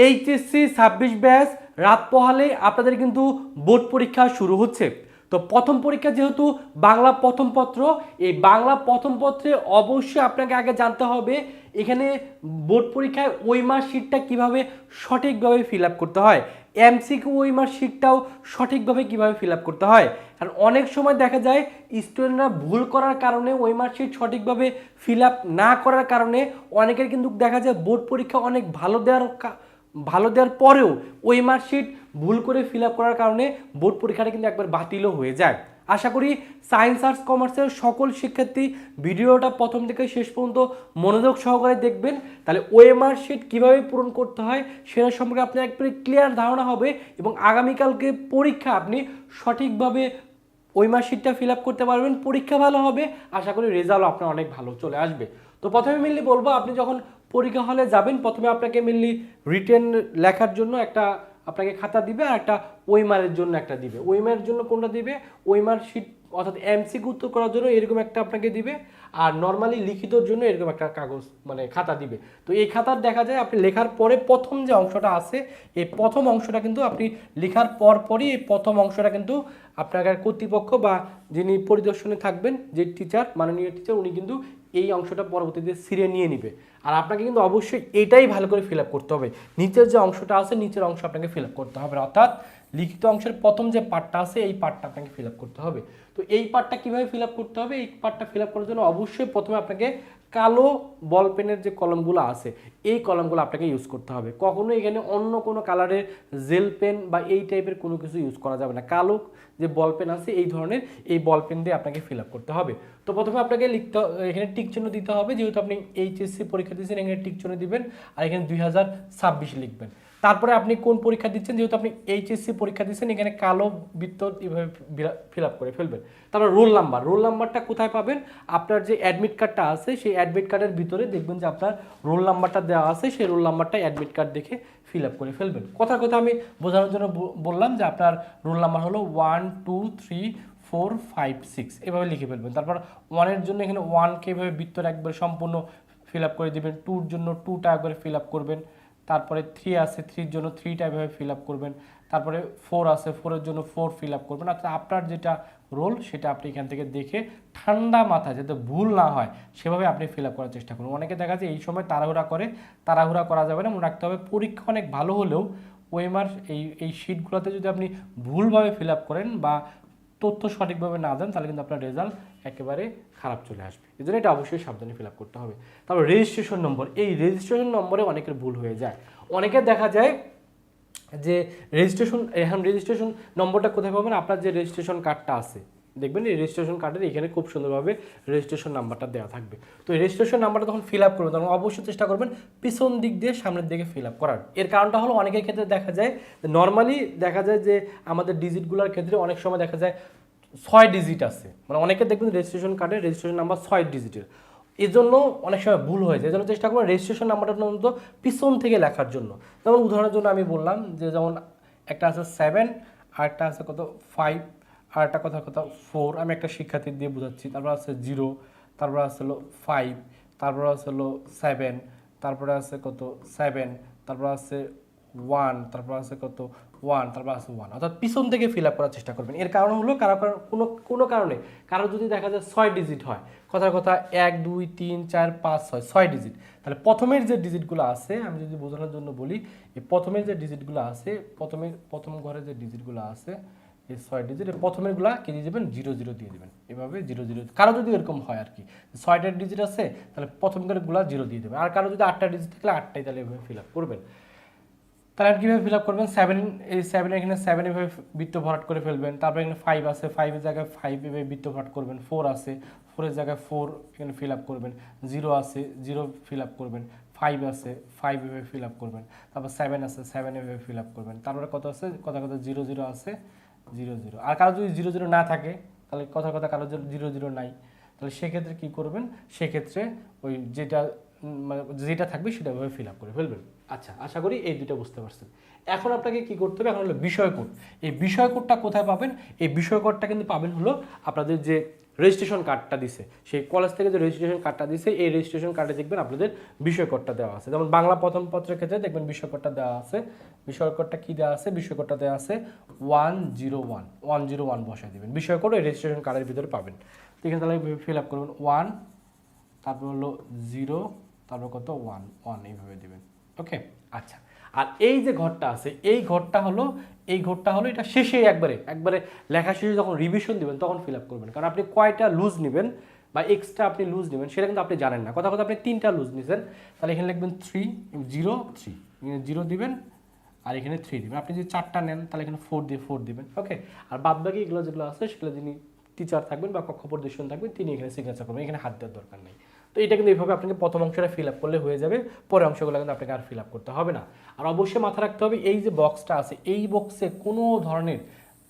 HSC 26 batch রাত পোহালে আপনাদের কিন্তু বোর্ড পরীক্ষা শুরু হচ্ছে। তো প্রথম পরীক্ষা যেহেতু বাংলা প্রথম পত্র, এই বাংলা প্রথম পত্রে অবশ্যই আপনাকে আগে জানতে হবে এখানে বোর্ড পরীক্ষায় ওইমার শিটটা কিভাবে সঠিকভাবে ফিল আপ করতে হয়, এমসিকিউ ওইমার শিটটাও সঠিকভাবে কিভাবে ফিল আপ করতে হয়। কারণ অনেক সময় দেখা যায় স্টুডেন্টরা ভুল করার কারণে ওইমার শিট সঠিকভাবে ফিল আপ না করার কারণে অনেকের কিন্তু দেখা যায় বোর্ড পরীক্ষা অনেক ভালো দেওয়ার পরেও ওই মার্কশিট ভুল করে ফিল আপ করার কারণে বোর্ড পরীক্ষাটা কিন্তু একবার বাতিলও হয়ে যায়। আশা করি সায়েন্স আর্টস কমার্সের সকল শিক্ষার্থী ভিডিওটা প্রথম থেকে শেষ পর্যন্ত মনোযোগ সহকারে দেখবেন, তাহলে ওএমআর শিট কীভাবে পূরণ করতে হয় সেটা সম্পর্কে আপনার একবারে ক্লিয়ার ধারণা হবে এবং আগামীকালকে পরীক্ষা আপনি সঠিকভাবে ওই মার্কশিটটা ফিল আপ করতে পারবেন, পরীক্ষা ভালো হবে, আশা করি রেজাল্টও আপনার অনেক ভালো চলে আসবে। তো প্রথমে মেনলি বলবো, আপনি যখন পরীক্ষা হলে যাবেন প্রথমে আপনাকে মেনলি রিটেন লেখার জন্য একটা আপনাকে খাতা দিবে আর একটা ওইমারের জন্য একটা দিবে। ওইমারের জন্য কোনটা দিবে, ওইমার শিট অর্থাৎ এমসিকিউ উত্তর করার জন্য এরকম একটা আপনাকে দিবে, আর নর্মালি লিখিতর জন্য এরকম একটা কাগজ মানে খাতা দিবে। তো এই খাতার দেখা যায় আপনি লেখার পরে প্রথম যে অংশটা আছে এই প্রথম অংশটা কিন্তু আপনি লেখার পরই এই প্রথম অংশটা কিন্তু আপনার কর্তৃপক্ষ বা যিনি পরিদর্শনে থাকবেন যে টিচার, মাননীয় টিচার, উনি কিন্তু এই অংশটা পরবর্তীতে ছিঁড়ে নিয়ে নিবে। আর আপনাকে কিন্তু অবশ্যই এটাই ভালো করে ফিল আপ করতে হবে, নিচের যে অংশটা আছে নিচের অংশ আপনাকে ফিল আপ করতে হবে, অর্থাৎ লিখিত অংশের প্রথম যে পার্টটা আছে এই পার্টটা আপনাকে ফিল আপ করতে হবে। তো এই পার্টটা কীভাবে ফিল আপ করতে হবে, এই পার্টটা ফিল আপ করার জন্য অবশ্যই প্রথমে আপনাকে কালো বল পেনের যে কলমগুলো আছে এই কলমগুলো আপনাকে ইউজ করতে হবে। কখনো এখানে অন্য কোনো কালারের জেল পেন বা এই টাইপের কোনো কিছু ইউজ করা যাবে না, কালো যে বল পেন আছে এই ধরনের এই বল পেন দিয়ে আপনাকে ফিল আপ করতে হবে। তো প্রথমে আপনাকে এখানে টিক চিহ্ন দিতে হবে, যেহেতু আপনি এইচএসসি পরীক্ষা দিচ্ছেন এখানে টিক চিহ্ন দিবেন আর এখানে 2026 লিখবেন। তারপরে আপনি কোন পরীক্ষা দিচ্ছেন, যেহেতু আপনি এইচএসসি পরীক্ষা দিচ্ছেন এখানে কালো বৃত্ত এইভাবে ফিল আপ করে ফেলবেন। তারপর রোল নাম্বারটা কোথায় পাবেন, আপনার যে অ্যাডমিট কার্ডটা আছে সেই অ্যাডমিট কার্ডের ভিতরে দেখবেন যে আপনার রোল নাম্বারটা দেওয়া আছে, সেই রোল নাম্বারটা অ্যাডমিট কার্ড দেখে ফিল আপ করে ফেলবেন। কথা আমি বোঝানোর জন্য বললাম যে আপনার রোল নাম্বার হলো 1 2 3 4 5 6 এভাবে লিখে ফেলবেন। তারপর 1-এর জন্য এখানে 1কে এভাবে বৃত্তটা একবার সম্পূর্ণ ফিল আপ করে দেবেন, 2-র জন্য 2টা একবারে ফিল আপ করবেন, তারপরে 3 আছে 3-র জন্য 3টা এভাবে ফিল আপ করবেন, তারপরে 4 আছে 4-এর জন্য 4 ফিল আপ করবেন। অর্থাৎ আপনার যেটা রোল সেটা আপনি এখান থেকে দেখে ঠান্ডা মাথায় যাতে ভুল না হয় সেভাবে আপনি ফিল আপ করার চেষ্টা করুন। অনেকে দেখা যায় এই সময় তাড়াহুড়া করা যাবে না, মনে রাখতে হবে পরীক্ষা অনেক ভালো হলেও ওএমআর এই শিটগুলোতে যদি আপনি ভুলভাবে ফিল আপ করেন বা তথ্য সঠিকভাবে না দেন তাহলে কিন্তু আপনার রেজাল্ট একেবারে খারাপ চলে আসবে। এই জন্য এটা অবশ্যই সাবধানে ফিল আপ করতে হবে। তারপর রেজিস্ট্রেশন নম্বর, এই রেজিস্ট্রেশন নম্বরে অনেকের ভুল হয়ে যায়। অনেকের দেখা যায় যে রেজিস্ট্রেশন নম্বরটা কোথায় পাবেন, আপনার যে রেজিস্ট্রেশন কার্ডটা আছে দেখবেন এই রেজিস্ট্রেশন কার্ডের এখানে খুব সুন্দরভাবে রেজিস্ট্রেশন নাম্বারটা দেওয়া থাকবে। তো এই রেজিস্ট্রেশন নাম্বারটা তখন ফিল আপ করবেন তখন অবশ্যই চেষ্টা করবেন পিছন দিক দিয়ে সামনের দিকে ফিল আপ করার। এর কারণটা হলো অনেকের ক্ষেত্রে দেখা যায় নর্মালি দেখা যায় যে আমাদের ডিজিটগুলোর ক্ষেত্রে অনেক সময় দেখা যায় 6 ডিজিট আছে, মানে অনেকে দেখবেন রেজিস্ট্রেশন কার্ডের রেজিস্ট্রেশন নাম্বার 6 ডিজিটের, এই জন্য অনেক সময় ভুল হয়ে যায়। এই জন্য চেষ্টা করবেন রেজিস্ট্রেশন নাম্বারটা অন্তত পিছন থেকে লেখার জন্য। যেমন উদাহরণের জন্য আমি বললাম যে যেমন একটা আছে 7 আর একটা আছে কত 5 আর একটা কথা 4, আমি একটা শিক্ষার্থী দিয়ে বোঝাচ্ছি। তারপর আছে 0, তারপর আছে হলো 5, তারপর আছে হলো 7, তারপরে আছে কত 7, তারপর আছে 1, তারপর আছে কত 1, তারপর আছে 1, অর্থাৎ পিছন থেকে ফিল আপ করার চেষ্টা করবেন। এর কারণ হলো কোনো কারণে কারো যদি দেখা যায় 6 ডিজিট হয়, কথা 1 2 3 4 5 6 ডিজিট, তাহলে প্রথমের যে ডিজিটগুলো আছে আমি যদি বোঝানোর জন্য বলি, এই প্রথমের যে ডিজিটগুলো আছে প্রথম ঘরে যে ডিজিটগুলো আছে এই 6 ডিজিট প্রথমেরগুলা কি দিয়ে দেবেন 0 0 দিয়ে দেবেন, এভাবে 0 0। কারো যদি এরকম হয় আর কি 6টা ডিজিট আছে তাহলে প্রথমকারগুলা 0 দিয়ে দেবেন, আর কারো যদি 8টা ডিজিট থাকলে 8টাই তাহলে এভাবে ফিল আপ করবেন। তাহলে কীভাবে ফিল আপ করবেন, 7 এই 7 এখানে 7 এভাবে বৃত্ত ভরাট করে ফেলবেন। তারপর এখানে 5 আছে 5-এর জায়গায় 5 এভাবে বৃত্ত ভরাট করবেন। 4 আছে 4-এর জায়গায় 4 এখানে ফিল আপ করবেন। 0 আছে 0 ফিল আপ করবেন। 5 আছে 5 এভাবে ফিল আপ করবেন। তারপর 7 আছে 7 এভাবে ফিল আপ করবেন। তারপরে কত আছে কথা 0 0 আছে 0 0। আর কারো যদি 0 0 না থাকে তাহলে কথা কারো 0 0 নাই, তাহলে সেক্ষেত্রে কী করবেন, সেক্ষেত্রে ওই যেটা থাকবে সেটা ভাবে ফিল আপ করে ফেলবেন। আচ্ছা, আশা করি এই দুটো বুঝতে পারছেন। এখন আপনাকে কি করতে হবে, এখন হলো বিষয় কোড। এই বিষয় কোডটা কোথায় পাবেন, এই বিষয় কোডটা কিন্তু পাবেন হলো আপনাদের যে রেজিস্ট্রেশন কার্ডটা দিছে, সেই কলেজ থেকে যে রেজিস্ট্রেশন কার্ডটা দিছে, এই রেজিস্ট্রেশন কার্ডে দেখবেন আপনাদের বিষয় কোডটা দেওয়া আছে। যেমন বাংলা প্রথম পত্রের ক্ষেত্রে দেখবেন বিষয় কোডটা দেওয়া আছে। বিষয় কোডটা কি দেওয়া আছে? বিষয় কোডটা দেওয়া আছে 101 বসায় দিবেন। বিষয় কোড এই রেজিস্ট্রেশন কার্ডের ভিতরে পাবেন। তো এখানে তাহলে ফিল আপ করবেন 1, তারপর হলো 0, তারপর কত 1 এইভাবে দিবেন। ওকে, আচ্ছা। আর এই যে ঘরটা আছে, এই ঘরটা হলো এটা শেষে একবারে লেখা শেষে যখন রিভিশন দিবেন তখন ফিল আপ করবেন। কারণ আপনি কয়টা লুজ নেবেন বা এক্সট্রা আপনি লুজ নেবেন সেটা কিন্তু আপনি জানেন না। কথা আপনি 3টা লুজ নিয়েছেন, তাহলে এখানে লিখবেন 3, 0, 3, 0 দিবেন আর এখানে 3 দিবেন। আপনি যদি 4টা নেন তাহলে এখানে 4 দিবেন। ওকে, আর বাদ বাকি এগুলো যেগুলো আছে সেগুলো যিনি টিচার থাকবেন বা কক্ষ পরিদর্শন থাকবেন তিনি এখানে সিগনেচার করবেন, এখানে হাত দেওয়ার দরকার নেই। তো এটা কিন্তু এইভাবে আপনাকে প্রথম অংশটা ফিল আপ করলে হয়ে যাবে, পরের অংশগুলো কিন্তু আপনাকে আর ফিল আপ করতে হবে না। আর অবশ্যই মাথায় রাখতে হবে এই যে বক্সটা আছে, এই বক্সে কোনো ধরনের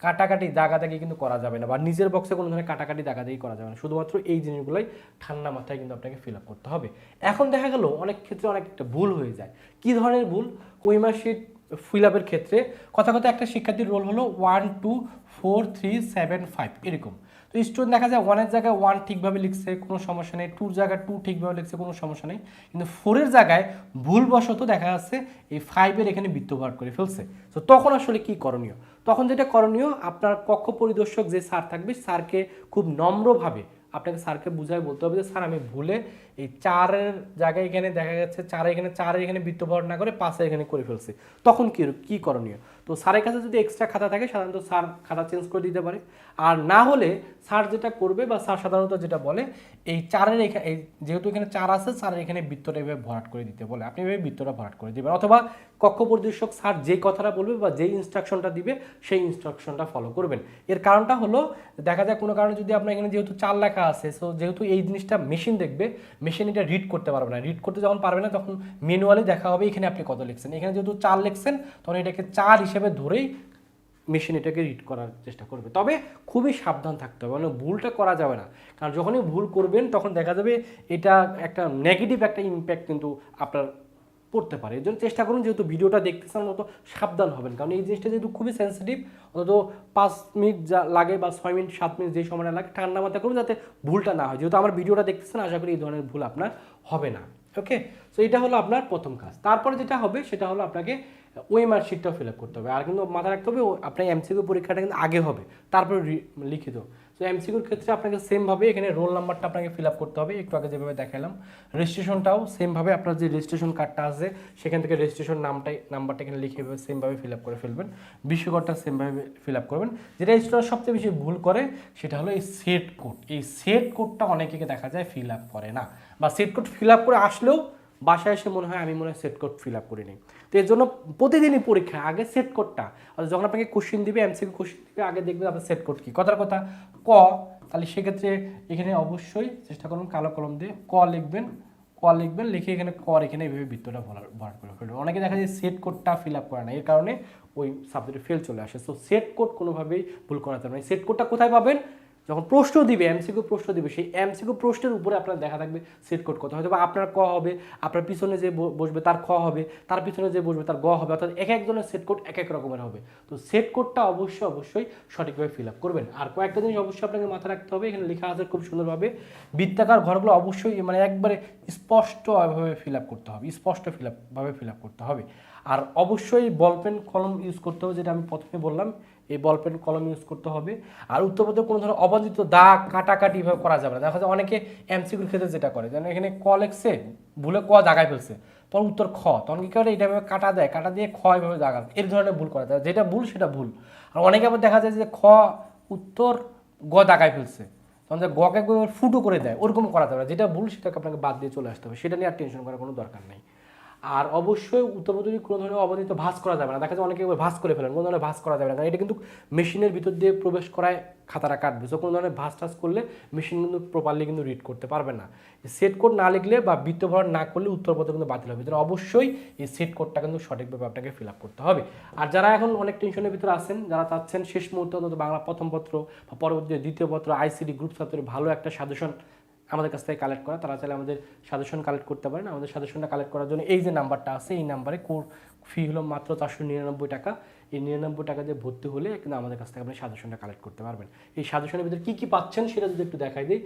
কাটাকাটি দাগাদাগি কিন্তু করা যাবে না, বা নিজের বক্সে কোনো ধরনের কাটাকাটি দাগাদাগি করা যাবে না। শুধুমাত্র এই জিনিসগুলোই ঠান্ডা মাথায় কিন্তু আপনাকে ফিল আপ করতে হবে। এখন দেখা গেল অনেক ক্ষেত্রে অনেক একটা ভুল হয়ে যায়। কি ধরনের ভুল? ওয়েমার শিট ফিল আপের ক্ষেত্রে কথা একটা শিক্ষার্থীর রোল হলো 1 2 4 3 7 5 এরকম। তো স্টুডেন্ট দেখা যায় 1-এর জায়গায় 1 ঠিকভাবে লিখছে, কোনো সমস্যা নেই, 2-র জায়গায় 2 ঠিকভাবে লিখছে, কোনো সমস্যা নেই, কিন্তু 4-এর জায়গায় ভুলবশত দেখা যাচ্ছে এই 5-এর এখানে বৃত্তভাগ করে ফেলছে। তো তখন আসলে কি করণীয়? তখন যেটা করণীয়, আপনার কক্ষ পরিদর্শক যে স্যার থাকবে স্যারকে খুব নম্রভাবে আপনাকে স্যারকে বুঝায় বলতে হবে যে স্যার আমি ভুলে এই 4-এর জায়গায় এখানে দেখা যাচ্ছে 4-এর এখানে বৃত্তভাগ না করে 5-এর এখানে করে ফেলছে। তখন কি করণীয়? তো স্যারের কাছে যদি এক্সট্রা খাতা থাকে সাধারণত স্যার খাতা চেঞ্জ করে দিতে পারে। আর না হলে স্যার যেটা করবে বা স্যার সাধারণত যেটা বলে, এই 4-এর এখানে যেহেতু এখানে 4 আছে, স্যারের এখানে বৃত্তটা এভাবে ভরাট করে দিতে বলে, আপনি এভাবে বৃত্তটা ভরাট করে দিবেন। অথবা কক্ষ পরিদর্শক স্যার যে কথাটা বলবে বা যেই ইনস্ট্রাকশনটা দিবে সেই ইনস্ট্রাকশনটা ফলো করবেন। এর কারণটা হলো দেখা যায় কোনো কারণে যদি আপনার এখানে যেহেতু 4 লেখা আছে, সো যেহেতু এই জিনিসটা মেশিন দেখবে, মেশিন এটা রিড করতে পারবে না। রিড করতে যখন পারবে না তখন ম্যানুয়ালি দেখা হবে এখানে আপনি কত লিখছেন। এখানে যেহেতু 4 লিখছেন তখন এটাকে 4 হিসেবে ধরেই মেশিন এটাকে রিড করার চেষ্টা করবে। তবে খুবই সাবধান থাকতে হবে, মানে ভুলটা করা যাবে না। কারণ যখনই ভুল করবেন তখন দেখা যাবে এটা একটা নেগেটিভ একটা ইম্প্যাক্ট কিন্তু আপনার পড়তে পারে। এর জন্য চেষ্টা করুন যেহেতু ভিডিওটা দেখতেছেন অত সাবধান হবেন, কারণ এই জিনিসটা যেহেতু খুবই সেন্সিটিভ, অন্তত 5 মিনিট যা লাগে বা 6 মিনিট 7 মিনিট যে সময়টা লাগে ঠান্ডা মাথায় করুন যাতে ভুলটা না হয়। যেহেতু আমার ভিডিওটা দেখতেছেন আশা করি এই ধরনের ভুল আপনার হবে না। ওকে, সো এটা হলো আপনার প্রথম কাজ। তারপরে যেটা হবে সেটা হলো আপনাকে ওএমআর শিটটাও ফিল আপ করতে হবে। আর কিন্তু মাথায় রাখতে হবে আপনার এমসিকিউ পরীক্ষাটা কিন্তু আগে হবে, তারপরে লিখিত। সো এমসিকিউর ক্ষেত্রে আপনাকে সেমভাবে এখানে রোল নাম্বারটা আপনাকে ফিল আপ করতে হবে, একটু আগে যেভাবে দেখালাম। রেজিস্ট্রেশনটাও সেমভাবে আপনার যে রেজিস্ট্রেশন কার্ডটা আছে সেখান থেকে রেজিস্ট্রেশন নাম্বারটা এখানে লিখে সেমভাবে ফিল আপ করে ফেলবেন। বিশ্বকোডটা সেমভাবে ফিল আপ করবেন। যেটা স্টুডেন্ট সবচেয়ে বেশি ভুল করে সেটা হলো এই সেট কোড। এই সেট কোডটা অনেকে দেখা যায় ফিল আপ করে না, বা সেট কোড ফিল আপ করে আসলেও বাসায় এসে মনে হয় আমি মনে হয় সেট কোড ফিল আপ করিনি। তো এর জন্য প্রতিদিনই পরীক্ষায় আগে সেট কোডটা, যখন আপনাকে কোশ্চেন দিবে এমসিকিউ কোশ্চেন দিবে আগে দেখবেন আপনার সেট কোড কী। কথার কথা ক, তাহলে সেক্ষেত্রে এখানে অবশ্যই চেষ্টা করুন কালো কলম দিয়ে ক লিখবেন, লিখে এখানে কর এখানে এইভাবে বৃত্তটা ভরাট করে ফেলবেন। অনেকে দেখা যায় সেট কোডটা ফিল আপ করে না, এর কারণে ওই সাবজেক্টে ফেল চলে আসে। সো সেট কোড কোনোভাবেই ভুল করা যাবে না। সেট কোডটা কোথায় পাবেন? যখন প্রশ্ন দিবে, এমসিকিউ প্রশ্ন দিবে, সেই এমসিকিউ প্রশ্নের উপরে আপনার দেখা থাকবে সেট কোড কত। হয়তো বা আপনার ক হবে, আপনার পিছনে যে বসবে তার খ হবে, তার পিছনে যে বসবে তার গ হবে, অর্থাৎ এক একজনের সেট কোড এক এক রকমের হবে। তো সেট কোডটা অবশ্যই সঠিকভাবে ফিল আপ করবেন। আর কয়েকটা জিনিস অবশ্যই আপনাকে মাথায় রাখতে হবে, এখানে লেখা আছে খুব সুন্দরভাবে, বৃত্তাকার ঘরগুলো অবশ্যই মানে একবারে স্পষ্টভাবে ফিল আপ করতে হবে, ভাবে ফিল আপ করতে হবে। আর অবশ্যই বল পেন কলম ইউজ করতে হবে, যেটা আমি প্রথমে বললাম, এই বল পেন কলম ইউজ করতে হবে। আর উত্তরপত্রে কোনো ধরনের অবাঞ্ছিত দাগ কাটাকাটি এভাবে করা যাবে না। দেখা যায় অনেকে এমসিকিউর ক্ষেত্রে যেটা করে, যেন এখানে ক লেখছে ভুলে ক জায়গায় ফেলছে, তখন উত্তর খ, তখন কি করে এটা এভাবে কাটা দেয়, কাটা দিয়ে খ এভাবে জায়গা, এই ধরনের ভুল করা যায়। যেটা ভুল সেটা ভুল। আর অনেকে আবার দেখা যায় যে খ উত্তর গ দাগায় ফেলছে, তখন যে গকে ফুটো করে দেয়, ওরকম করা যাবে না। যেটা ভুল সেটাকে আপনাকে বাদ দিয়ে চলে আসতে হবে, সেটা নিয়ে আর টেনশন করার কোনো দরকার নেই। আর অবশ্যই উত্তরপত্রে কোনো ধরনের অবাঞ্ছিত ভাঁজ করা যাবে না। দেখা যায় অনেকে ভাঁজ করে ফেলেন, কোনো ধরনের ভাঁজ করা যাবে না, কারণ এটা কিন্তু মেশিনের ভিতর দিয়ে প্রবেশ করায় খাতাটা কাটবে। সো কোনো ধরনের ভাঁজ টাজ করলে মেশিন কিন্তু প্রপারলি কিন্তু রিড করতে পারবে না। সেট কোড না লিখলে বা বৃত্ত ভরাট না করলে উত্তরপত্র কিন্তু বাতিল হবে। অবশ্যই এই সেট কোডটা কিন্তু সঠিকভাবে আপনাকে ফিল আপ করতে হবে। আর যারা এখন অনেক টেনশনের ভিতরে আছেন, যারা চাচ্ছেন শেষ মুহূর্তে অন্তত বাংলা প্রথম পত্র বা পরবর্তী দ্বিতীয় পত্র আইসিডি গ্রুপ ছাত্রের ভালো একটা সাজেশন আমাদের কাছ থেকে কালেক্ট করা, তারা চাইলে আমাদের সাজেশন কালেক্ট করতে পারেন। আমাদের সাজেশনটা কালেক্ট করার জন্য এই যে নাম্বারটা আছে, এই নাম্বারে ফি হলো মাত্র 499 টাকা। এই 99 টাকা দিয়ে ভর্তি হলে কিন্তু আমাদের কাছ থেকে আপনি সাজেশনটা কালেক্ট করতে পারবেন। এই সাজেশনের ভিতরে কী কী পাচ্ছেন সেটা যদি একটু দেখাই দিই।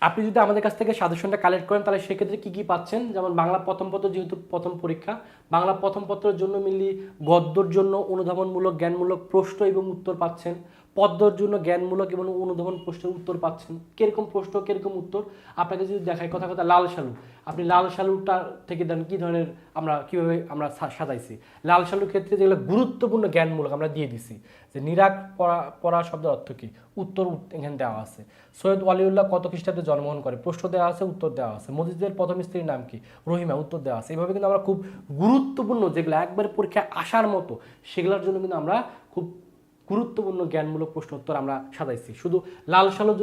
আপনি যদি আমাদের কাছ থেকে সাজেশনটা কালেক্ট করেন তাহলে সেক্ষেত্রে কী কী পাচ্ছেন, যেমন বাংলা প্রথম পত্র, যেহেতু প্রথম পরীক্ষা, বাংলা প্রথম পত্রের জন্য মিলি গদ্যর জন্য অনুধাবনমূলক জ্ঞানমূলক প্রশ্ন এবং উত্তর পাচ্ছেন, পদ্যর জন্য জ্ঞানমূলক এবং অনুধাবন প্রশ্নের উত্তর পাচ্ছেন। কিরকম প্রশ্ন কিরকম উত্তর আপনাকে যদি দেখাই, কথা কথা লাল সালু, আপনি লাল সালুটা থেকে দেন কী ধরনের আমরা কীভাবে আমরা সাজাইছি। লাল সালুর ক্ষেত্রে যেগুলো গুরুত্বপূর্ণ জ্ঞানমূলক আমরা দিয়ে দিছি, যে নিরাগ পড়া শব্দের অর্থ কী, উত্তর এখানে দেওয়া আছে। সৈয়দ ওয়ালিউল্লাহ কত খ্রিস্টাব্দে জন্মগ্রহণ করে, প্রশ্ন দেওয়া আছে, উত্তর দেওয়া আছে। মজিদের প্রথম স্ত্রীর নাম কি, রহিমা, উত্তর দেওয়া আছে। এইভাবে কিন্তু আমরা খুব গুরুত্বপূর্ণ যেগুলো একবার পরীক্ষায় আসার মতো সেগুলোর জন্য কিন্তু আমরা খুব গুরুত্বপূর্ণ জ্ঞানমূলক প্রশ্ন উত্তর আমরা সাজাইছি। শুধু লাল সালের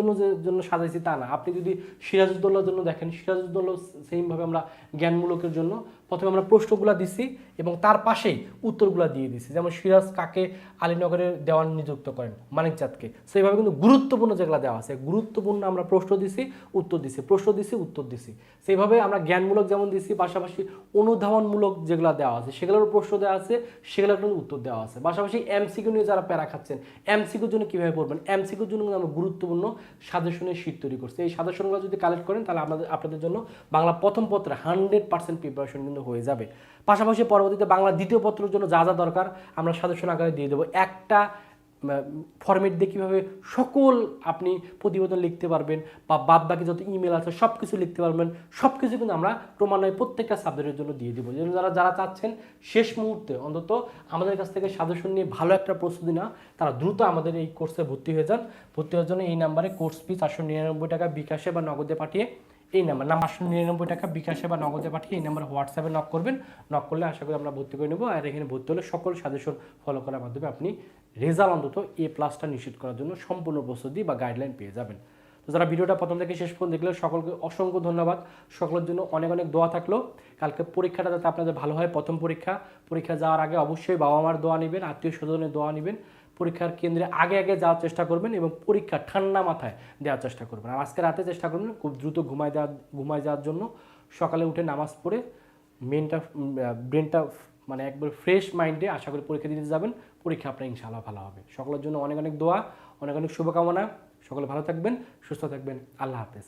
জন্য সাজাইছি তা না, আপনি যদি সিরাজউদ্দৌলার জন্য দেখেন, সিরাজউদ্দৌলা সেইমভাবে আমরা জ্ঞানমূলকের জন্য প্রথমে আমরা প্রশ্নগুলো দিছি এবং তার পাশেই উত্তরগুলো দিয়ে দিছি। যেমন সিরাজ কাকে আলীনগরের দেওয়ান নিযুক্ত করেন, মানিকচাঁদকে। সেইভাবে কিন্তু গুরুত্বপূর্ণ যেগুলো দেওয়া আছে, গুরুত্বপূর্ণ আমরা প্রশ্ন দিছি, উত্তর দিছি, প্রশ্ন দিছি, উত্তর দিছি। সেইভাবে আমরা জ্ঞানমূলক যেমন দিছি, পাশাপাশি অনুধাবনমূলক যেগুলো দেওয়া আছে সেগুলোর প্রশ্ন দেওয়া আছে, সেগুলোর কিন্তু উত্তর দেওয়া আছে। পাশাপাশি এমসিকিউ নিয়ে যারা প্যারা খাচ্ছেন, এমসিকিউর জন্য কীভাবে পড়বেন, এমসিকিউর জন্য কিন্তু আমরা গুরুত্বপূর্ণ সাজেশনের শীট তৈরি করছি। এই সাজেশনগুলো যদি কালেক্ট করেন তাহলে আপনাদের জন্য বাংলা প্রথম পত্রে 100% প্রিপারেশন কিন্তু হয়ে যাবে। পাশাপাশি পরবর্তীতে বাংলা দ্বিতীয় পত্রের জন্য যা যা দরকার আমরা সাজেশন আকারে দিয়ে দেবো। একটা ফরম্যাট দিয়ে কীভাবে সকল আপনি প্রতিবেদন লিখতে পারবেন বা বাদ বাকি যত ইমেল আছে সব কিছু লিখতে পারবেন, সব কিছু কিন্তু আমরা ক্রমান্বয়ে প্রত্যেকটা সাবজেক্টের জন্য দিয়ে দেবো। যেন যারা চাচ্ছেন শেষ মুহূর্তে অন্তত আমাদের কাছ থেকে সাজেশন নিয়ে ভালো একটা প্রস্তুতি না, তারা দ্রুত আমাদের এই কোর্সে ভর্তি হয়ে যান। ভর্তি হওয়ার জন্য এই নাম্বারে কোর্স ফি 499 টাকা বিকাশে বা নগদে পাঠিয়ে, এই নাম্বার 899 টাকা বিকাশে বা নগদে পাঠিয়ে এই নাম্বার হোয়াটসঅ্যাপে নক করবেন। নক করলে আশা করি আমরা ভর্তি করে নেব। আর এখানে ভর্তি হলে সকল সাজেশন ফলো করার মাধ্যমে আপনি রেজাল্ট অন্তত A+ নিশ্চিত করার জন্য সম্পূর্ণ প্রস্তুতি বা গাইডলাইন পেয়ে যাবেন। তো যারা ভিডিওটা প্রথম থেকে শেষ পর্যন্ত দেখলে সকলকে অসংখ্য ধন্যবাদ। সকলের জন্য অনেক অনেক দোয়া থাকলো। কালকে পরীক্ষাটা যাতে আপনাদের ভালো হয়, প্রথম পরীক্ষা যাওয়ার আগে অবশ্যই বাবা মার দোয়া নেবেন, আত্মীয় স্বজনের দোয়া নেবেন। পরীক্ষার কেন্দ্রে আগে যাওয়ার চেষ্টা করবেন এবং পরীক্ষা ঠান্ডা মাথায় দেওয়ার চেষ্টা করবেন। আর আজকে রাতে চেষ্টা করবেন খুব দ্রুত ঘুমায় যাওয়ার জন্য। সকালে উঠে নামাজ পড়ে ব্রেনটা মানে একবার ফ্রেশ মাইন্ডে আশা করি পরীক্ষা দিতে যাবেন। পরীক্ষা আপনার ইনশাআল্লাহ ভালো হবে। সকলের জন্য অনেক অনেক দোয়া, অনেক অনেক শুভকামনা। সকলে ভালো থাকবেন, সুস্থ থাকবেন। আল্লাহ হাফেজ।